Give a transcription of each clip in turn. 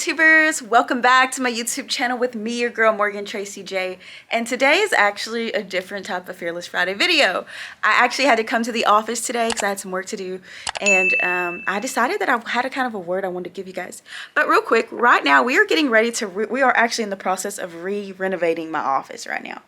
YouTubers, welcome back to my YouTube channel with me, your girl Morgan Tracy J. And today is actually a different type of Fearless Friday video. I actually had to come to the office today because I had some work to do, and I decided that I had a kind of a word I wanted to give you guys. But real quick, right now we are getting ready to, we are actually in the process of renovating my office right now.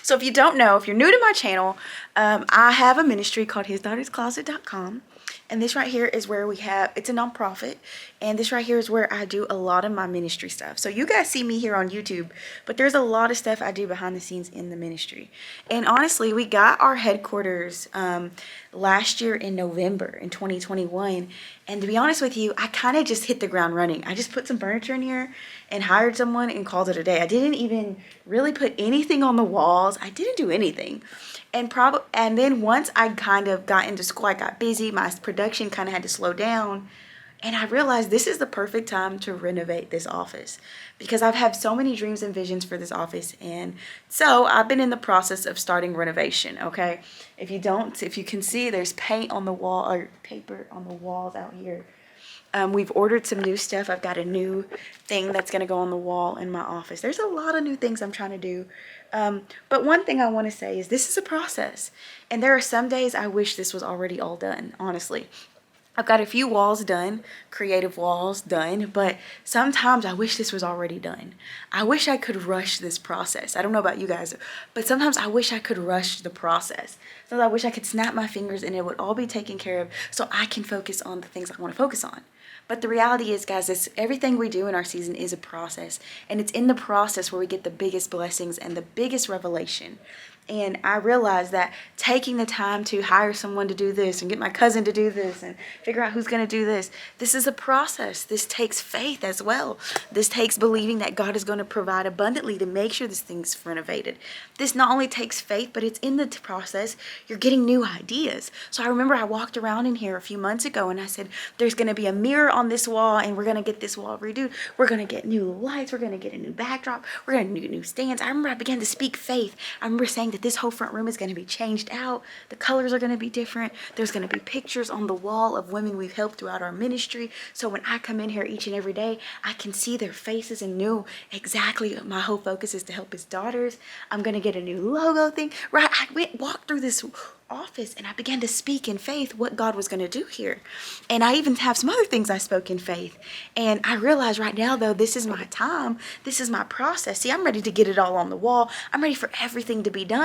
So if you don't know, if you're new to my channel, I have a ministry called HisDaughtersCloset.com. And this right here is where we have, it's a nonprofit. And this right here is where I do a lot of my ministry stuff. So you guys see me here on YouTube, but there's a lot of stuff I do behind the scenes in the ministry. And honestly, we got our headquarters last year in November in 2021. And to be honest with you, I kind of just hit the ground running. I just put some furniture in here and hired someone and called it a day. I didn't even really put anything on the walls. I didn't do anything. And then once I kind of got into school, I got busy. My production kind of had to slow down. And I realized this is the perfect time to renovate this office because I've had so many dreams and visions for this office. And so I've been in the process of starting renovation, okay? If you can see, there's paint on the wall or paper on the walls out here. We've ordered some new stuff. I've got a new thing that's going to go on the wall in my office. There's a lot of new things I'm trying to do. But one thing I want to say is this is a process. And there are some days I wish this was already all done, honestly. I've got a few walls done, creative walls done, but sometimes I wish this was already done. I wish I could rush this process. I don't know about you guys, but sometimes I wish I could rush the process. Sometimes I wish I could snap my fingers and it would all be taken care of so I can focus on the things I want to focus on. But the reality is, guys, everything we do in our season is a process. And it's in the process where we get the biggest blessings and the biggest revelation. And I realized that taking the time to hire someone to do this and get my cousin to do this and figure out who's going to do this, this is a process. This takes faith as well. This takes believing that God is going to provide abundantly to make sure this thing's renovated. This not only takes faith, but it's in the process. You're getting new ideas. So I remember I walked around in here a few months ago and I said, there's going to be a mirror on this wall and we're going to get this wall redo. We're going to get new lights. We're going to get a new backdrop. We're going to get new stands. I remember I began to speak faith. I remember saying that this whole front room is going to be changed out. The colors are going to be different. There's going to be pictures on the wall of women we've helped throughout our ministry. So when I come in here each and every day, I can see their faces and know exactly my whole focus is to help his daughters. I'm going to get a new logo thing. Right? I walked through this office and I began to speak in faith what God was going to do here. And I even have some other things I spoke in faith. And I realize right now, though, this is my time. This is my process. See, I'm ready to get it all on the wall. I'm ready for everything to be done.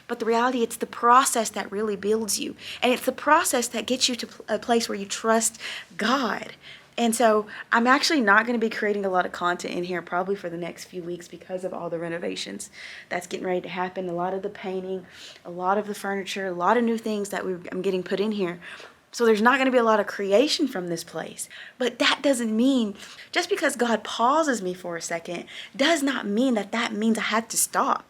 But the reality, it's the process that really builds you. And it's the process that gets you to a place where you trust God. And so I'm actually not going to be creating a lot of content in here probably for the next few weeks because of all the renovations that's getting ready to happen. A lot of the painting, a lot of the furniture, a lot of new things that I'm getting put in here. So there's not going to be a lot of creation from this place. But that doesn't mean, just because God pauses me for a second, does not mean that means I had to stop.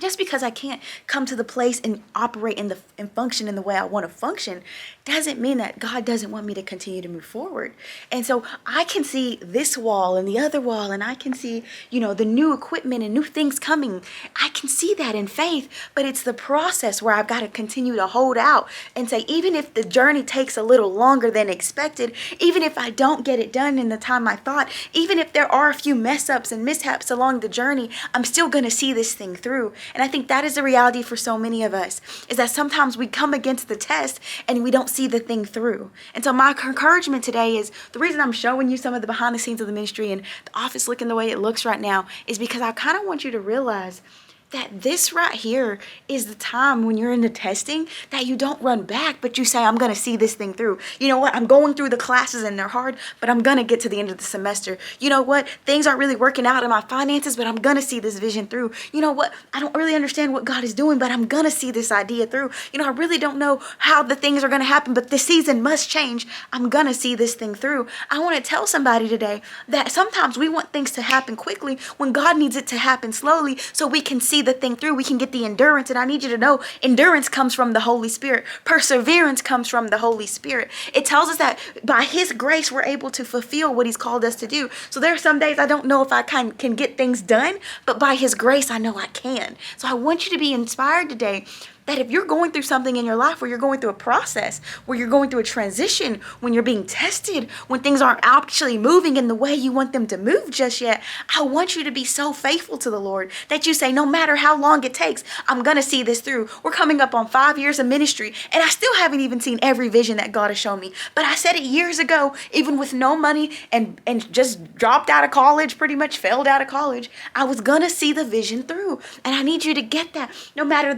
Just because I can't come to the place and operate and function in the way I want to function doesn't mean that God doesn't want me to continue to move forward. And so I can see this wall and the other wall, and I can see, the new equipment and new things coming. I can see that in faith, but it's the process where I've got to continue to hold out and say, even if the journey takes a little longer than expected, even if I don't get it done in the time I thought, even if there are a few mess ups and mishaps along the journey, I'm still going to see this thing through. And I think that is the reality for so many of us, is that sometimes we come against the test and we don't see the thing through. And so my encouragement today is, the reason I'm showing you some of the behind the scenes of the ministry and the office looking the way it looks right now is because I kind of want you to realize that this right here is the time when you're in the testing that you don't run back, but you say, I'm going to see this thing through. You know what? I'm going through the classes and they're hard, but I'm going to get to the end of the semester. You know what? Things aren't really working out in my finances, but I'm going to see this vision through. You know what? I don't really understand what God is doing, but I'm going to see this idea through. You know, I really don't know how the things are going to happen, but this season must change. I'm going to see this thing through. I want to tell somebody today that sometimes we want things to happen quickly when God needs it to happen slowly so we can see the thing through. We can get the endurance. And I need you to know endurance comes from the Holy Spirit. Perseverance comes from the Holy Spirit. It tells us that by His grace, we're able to fulfill what He's called us to do. So there are some days I don't know if I can get things done, but by His grace, I know I can. So I want you to be inspired today that if you're going through something in your life where you're going through a process, where you're going through a transition, when you're being tested, when things aren't actually moving in the way you want them to move just yet, I want you to be so faithful to the Lord that you say, no matter how long it takes, I'm going to see this through. We're coming up on 5 years of ministry, and I still haven't even seen every vision that God has shown me. But I said it years ago, even with no money and just dropped out of college, pretty much failed out of college, I was going to see the vision through. And I need you to get that. No matter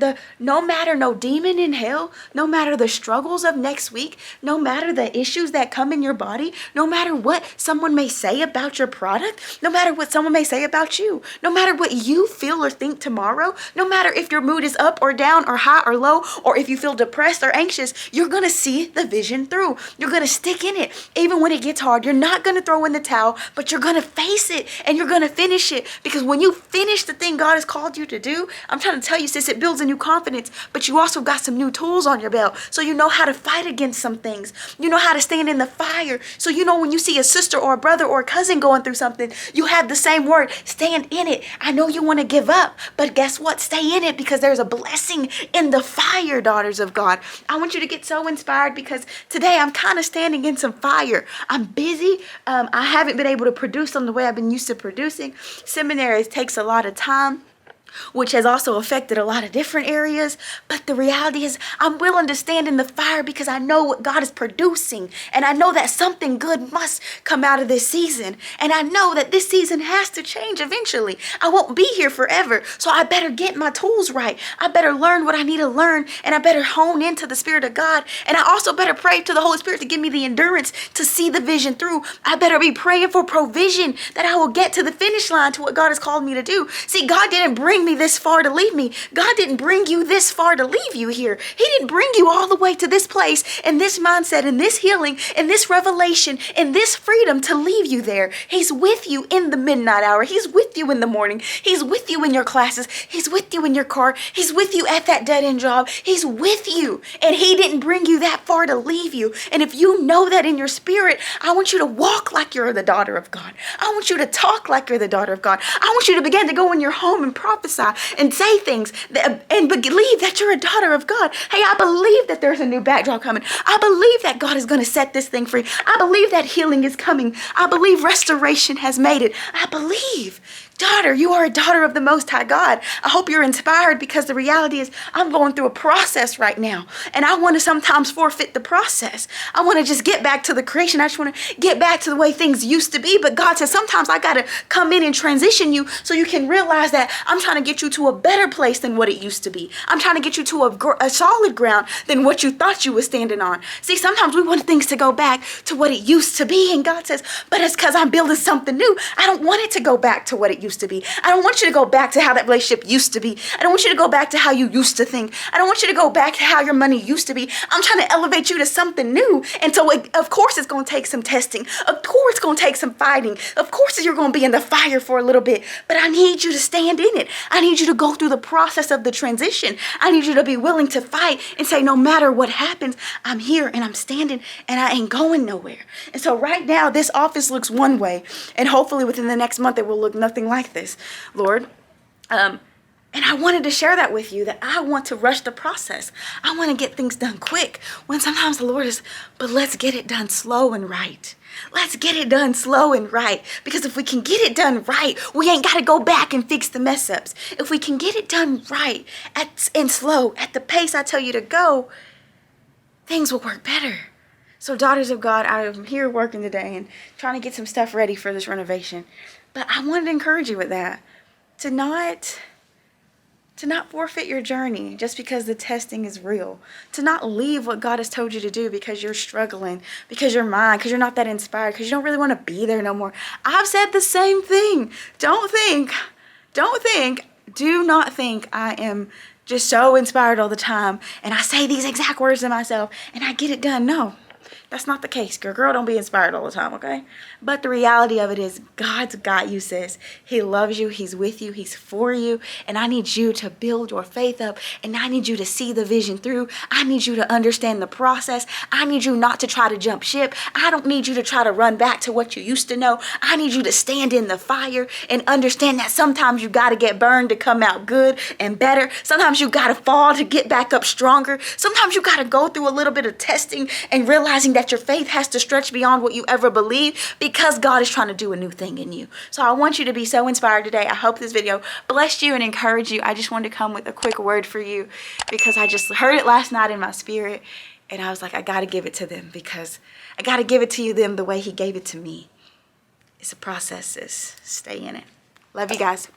no demon in hell, no matter the struggles of next week, no matter the issues that come in your body, no matter what someone may say about your product, no matter what someone may say about you, no matter what you feel or think tomorrow, no matter if your mood is up or down or high or low, or if you feel depressed or anxious, you're going to see the vision through. You're going to stick in it. Even when it gets hard, you're not going to throw in the towel, but you're going to face it and you're going to finish it. Because when you finish the thing God has called you to do, I'm trying to tell you, sis, it builds a new confidence, but you also got some new tools on your belt. So you know how to fight against some things. You know how to stand in the fire. So you know when you see a sister or a brother or a cousin going through something, you have the same word. Stand in it. I know you want to give up, but guess what? Stay in it because there's a blessing in the fire, daughters of God. I want you to get so inspired because today I'm kind of standing in some fire. I'm busy. I haven't been able to produce on the way I've been used to producing. Seminary takes a lot of time, which has also affected a lot of different areas. But the reality is I'm willing to stand in the fire because I know what God is producing. And I know that something good must come out of this season. And I know that this season has to change eventually. I won't be here forever. So I better get my tools right. I better learn what I need to learn. And I better hone into the Spirit of God. And I also better pray to the Holy Spirit to give me the endurance to see the vision through. I better be praying for provision that I will get to the finish line to what God has called me to do. See, God didn't bring me this far to leave me. God didn't bring you this far to leave you here. He didn't bring you all the way to this place and this mindset and this healing and this revelation and this freedom to leave you there. He's with you in the midnight hour. He's with you in the morning. He's with you in your classes. He's with you in your car. He's with you at that dead-end job. He's with you. And He didn't bring you that far to leave you. And if you know that in your spirit, I want you to walk like you're the daughter of God. I want you to talk like you're the daughter of God. I want you to begin to go in your home and prophesy and say things and believe that you're a daughter of God. Hey, I believe that there's a new backdrop coming. I believe that God is going to set this thing free. I believe that healing is coming. I believe restoration has made it. I believe. Daughter, you are a daughter of the Most High God. I hope you're inspired because the reality is I'm going through a process right now. And I want to sometimes forfeit the process. I want to just get back to the creation. I just want to get back to the way things used to be. But God says sometimes I got to come in and transition you so you can realize that I'm trying to get you to a better place than what it used to be. I'm trying to get you to a solid ground than what you thought you were standing on. See, sometimes we want things to go back to what it used to be. And God says, but it's because I'm building something new. I don't want it to go back to what it used to be. I don't want you to go back to how that relationship used to be. I don't want you to go back to how you used to think. I don't want you to go back to how your money used to be. I'm trying to elevate you to something new. And so, of course, it's going to take some testing. Of course, it's going to take some fighting. Of course, you're going to be in the fire for a little bit. But I need you to stand in it. I need you to go through the process of the transition. I need you to be willing to fight and say, no matter what happens, I'm here and I'm standing and I ain't going nowhere. And so right now, this office looks one way. And hopefully within the next month, it will look nothing like this, Lord. And I wanted to share that with you, that I want to rush the process. I want to get things done quick when sometimes the Lord is, but let's get it done slow and right. Let's get it done slow and right. Because if we can get it done right, we ain't got to go back and fix the mess ups. If we can get it done right and slow at the pace I tell you to go, things will work better. So daughters of God, I am here working today and trying to get some stuff ready for this renovation. But I wanted to encourage you with that, to not To not forfeit your journey just because the testing is real. To not leave what God has told you to do because you're struggling, because you're mad, because you're not that inspired, because you don't really want to be there no more. I've said the same thing. Do not think I am just so inspired all the time and I say these exact words to myself and I get it done. No. That's not the case. Girl, don't be inspired all the time, okay? But the reality of it is God's got you, sis. He loves you. He's with you. He's for you. And I need you to build your faith up. And I need you to see the vision through. I need you to understand the process. I need you not to try to jump ship. I don't need you to try to run back to what you used to know. I need you to stand in the fire and understand that sometimes you got to get burned to come out good and better. Sometimes you got to fall to get back up stronger. Sometimes you got to go through a little bit of testing and realizing that your faith has to stretch beyond what you ever believed because God is trying to do a new thing in you. So I want you to be so inspired today. I hope this video blessed you and encouraged you. I just wanted to come with a quick word for you because I just heard it last night in my spirit and I was like, I got to give it to them because I got to give it to them the way he gave it to me. It's a process, sis. Stay in it. Love you guys.